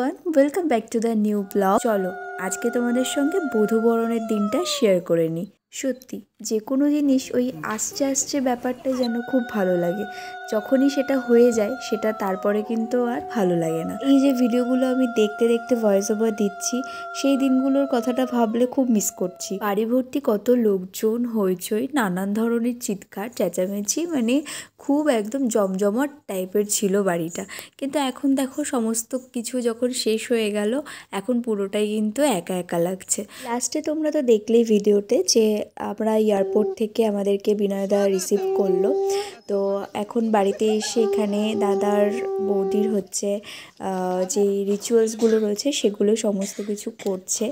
Everyone, welcome back to the new blog. চলো আজকে তোমাদের সঙ্গে বধূবরণের দিনটা শেয়ার করে নিই। সত্যি যে কোনো জিনিস ওই আসছে আসছে ব্যাপারটা যেন খুব ভালো লাগে, যখনই সেটা হয়ে যায় সেটা তারপরে কিন্তু আর ভালো লাগে না। এই যে ভিডিওগুলো আমি দেখতে দেখতে ভয়েস ওভার দিচ্ছি, সেই দিনগুলোর কথাটা ভাবলে খুব মিস করছি। বাড়ি ভর্তি কত লোকজন, হইচই, নানান ধরনের চিৎকার চেঁচামেচি, মানে খুব একদম জমজমাট টাইপের ছিল বাড়িটা। কিন্তু এখন দেখো সমস্ত কিছু যখন শেষ হয়ে গেল, এখন পুরোটাই কিন্তু একা একা লাগছে। লাস্টে তোমরা তো দেখলেই ভিডিওতে যে আমরা এয়ারপোর্ট থেকে আমাদেরকে বিনয়দা রিসিভ করলো। তো এখন বাড়িতে এসে এখানে দাদার বৌদির হচ্ছে যে রিচুয়ালসগুলো রয়েছে সেগুলো সমস্ত কিছু করছে।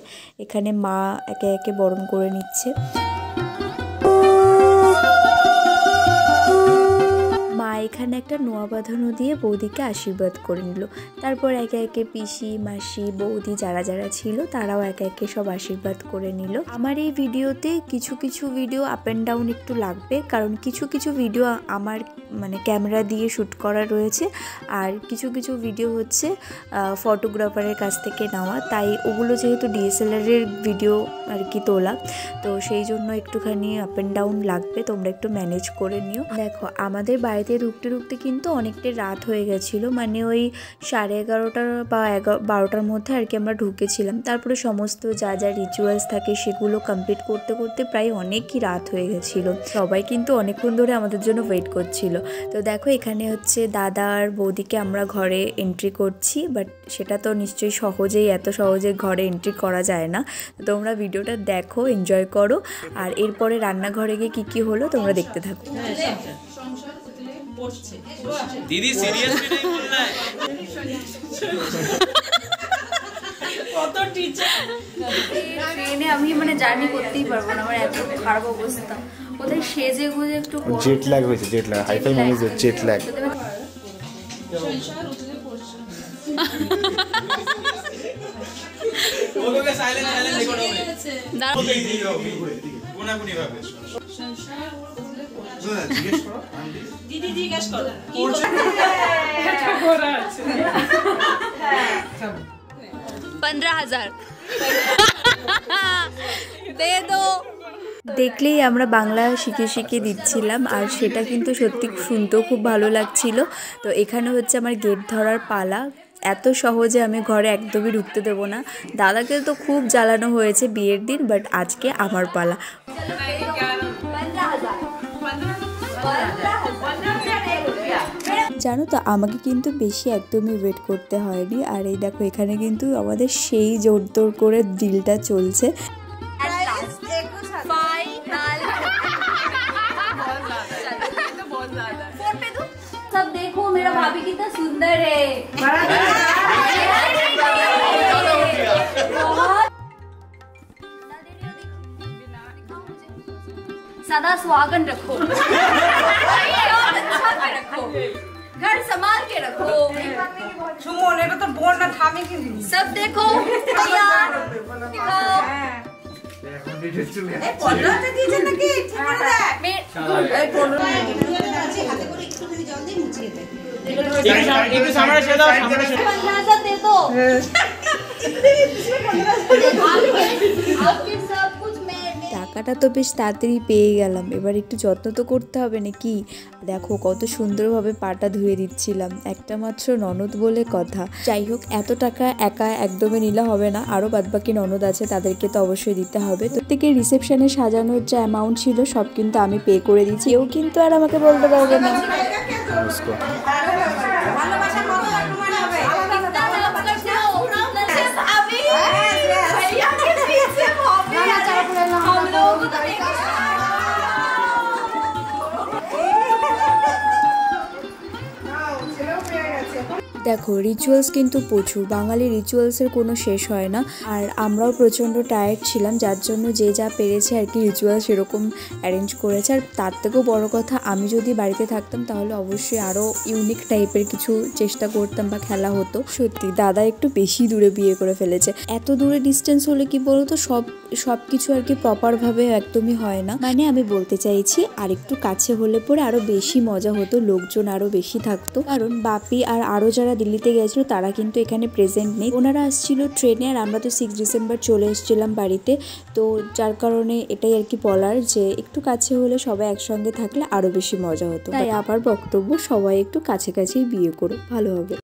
এখানে মা একে একে বরণ করে নিচ্ছে। এখানে একটা নোয়া বাঁধানো দিয়ে বৌদিকে আশীর্বাদ করে নিল। তারপর একে একে পিসি, মাসি, বৌদি যারা যারা ছিল তারাও একে একে সব আশীর্বাদ করে নিল। আমার এই ভিডিওতে কিছু কিছু ভিডিও আপ অ্যান্ড ডাউন একটু লাগবে, কারণ কিছু কিছু ভিডিও আমার মানে ক্যামেরা দিয়ে শ্যুট করা রয়েছে, আর কিছু কিছু ভিডিও হচ্ছে ফটোগ্রাফারের কাছ থেকে নেওয়া। তাই ওগুলো যেহেতু ডিএসএলআরের ভিডিও আর কি তোলা, তো সেই জন্য একটুখানি আপ অ্যান্ড ডাউন লাগবে, তোমরা একটু ম্যানেজ করে নিও। দেখো আমাদের বাড়িতে ঢুকতে ঢুকতে কিন্তু অনেকটাই রাত হয়ে গেছিলো, মানে ওই 11:30 বা 12টার মধ্যে আর কি আমরা ঢুকেছিলাম। তারপরে সমস্ত যা যা রিচুয়ালস থাকে সেগুলো কমপ্লিট করতে করতে প্রায় অনেকই রাত হয়ে গেছিলো। সবাই কিন্তু অনেকক্ষণ ধরে আমাদের জন্য ওয়েট করছিল। তো দেখো এখানে হচ্ছে দাদা আর বৌদিকে আমরা ঘরে এন্ট্রি করছি, বাট সেটা তো নিশ্চয়ই এত সহজে ঘরে এন্ট্রি করা যায় না। তো তোমরা ভিডিওটা দেখো, এনজয় করো, আর এরপরে রান্নাঘরে গিয়ে কী হলো তোমরা দেখতে থাকো। दीदी सीरियसली नहीं बोलना है। কত টিচার ট্রেনে আমি মানে জার্নি করতেই পারবো না, আমার এত খারাপ অবস্থা। কোথায় সেজে গুজে একটু জেট ল্যাগ হয়েছে, জেট ল্যাগ, হাইফাই মানে জেট ল্যাগ। ওকে সাইলেন্ট সাইলেন্ট রেকর্ড হবে। দাঁড়াও কোনাকুনি ভাবে জিজ্ঞেস করো, দিদি জিজ্ঞেস করো কি করা আছে। 15,000 দে দো। দেখলেই আমরা বাংলা শিখে শিখে দিচ্ছিলাম, আর সেটা কিন্তু সত্যি শুনতেও খুব ভালো লাগছিল। তো এখানে হচ্ছে আমার গেট ধরার পালা। এত সহজে আমি ঘরে একদমই ঢুকতে দেবো না। দাদাকে তো খুব জ্বালানো হয়েছে বিয়ের দিন, বাট আজকে আমার পালা। জানো তো আমাকে কিন্তু বেশি একদমই ওয়েট করতে হয়নি। আর এই দেখো এখানে কিন্তু আমাদের সেই জোরতোর করে ডিলটা চলছে। सब देखो मेरा भाभी कितना सुंदर है। सदा स्वागत रखो, घर संभाल के रखो। सुमन এটা তো বোন না থামে কি सब देखो এখন ভিডিও চলে এই 15টা দিয়েছে নাকি ঠিক করে দেখ এই 15টা আছে হাতে করে একটুখানি জল দিয়ে মুছিয়ে দে। একটু সামনে এসে দাও, সামনে এসে 15,000 दे दो। आपके सब कुछ मैं টাকাটা তো বেশ তাড়াতাড়ি পেয়ে গেলাম, এবার একটু যত্ন তো করতে হবে নাকি। দেখো কত সুন্দরভাবে পাটা ধুয়ে দিচ্ছিলাম, একটা মাত্র ননদ বলে কথা। যাই হোক, এত টাকা একা একদমই নিলে হবে না, আরও বাদবাকি ননদ আছে তাদেরকে তো অবশ্যই দিতে হবে। তো থেকে রিসেপশনে সাজানোর যে অ্যামাউন্ট ছিল সব কিন্তু আমি পে করে দিচ্ছি, কেউ কিন্তু আর আমাকে বলতে পারবে না। দেখো রিচুয়ালস কিন্তু প্রচুর, বাঙালি রিচুয়ালসের কোনো শেষ হয় না। আর আমরাও প্রচণ্ড টায়ার্ড ছিলাম, যার জন্য যে যা পেরেছে আর কি রিচুয়াল সেরকম অ্যারেঞ্জ করেছে। আর তার থেকেও বড় কথা, আমি যদি বাড়িতে থাকতাম তাহলে অবশ্যই আরও ইউনিক টাইপের কিছু চেষ্টা করতাম বা খেলা হতো। সত্যি দাদা একটু বেশি দূরে বিয়ে করে ফেলেছে। এত দূরে ডিস্টেন্স হলে কি বলতো সব কিছু আর কি প্রপারভাবে একদমই হয় না। মানে আমি বলতে চাইছি আর একটু কাছে হলে পরে আরও বেশি মজা হতো, লোকজন আরও বেশি থাকতো। কারণ বাপি আর আরও যারা দিল্লিতে গেছিল তারা কিন্তু এখানে প্রেজেন্ট নেই। ওনারা আসছিল ট্রেনে আর আমরা তো 6 ডিসেম্বর চলে এসেছিলাম বাড়িতে। তো যার কারণে এটাই আর কি বলার যে একটু কাছে হলে সবাই একসঙ্গে থাকলে আরো বেশি মজা হতো। তাই আবার বক্তব্য, সবাই একটু কাছে কাছেই বিয়ে করো, ভালো হবে।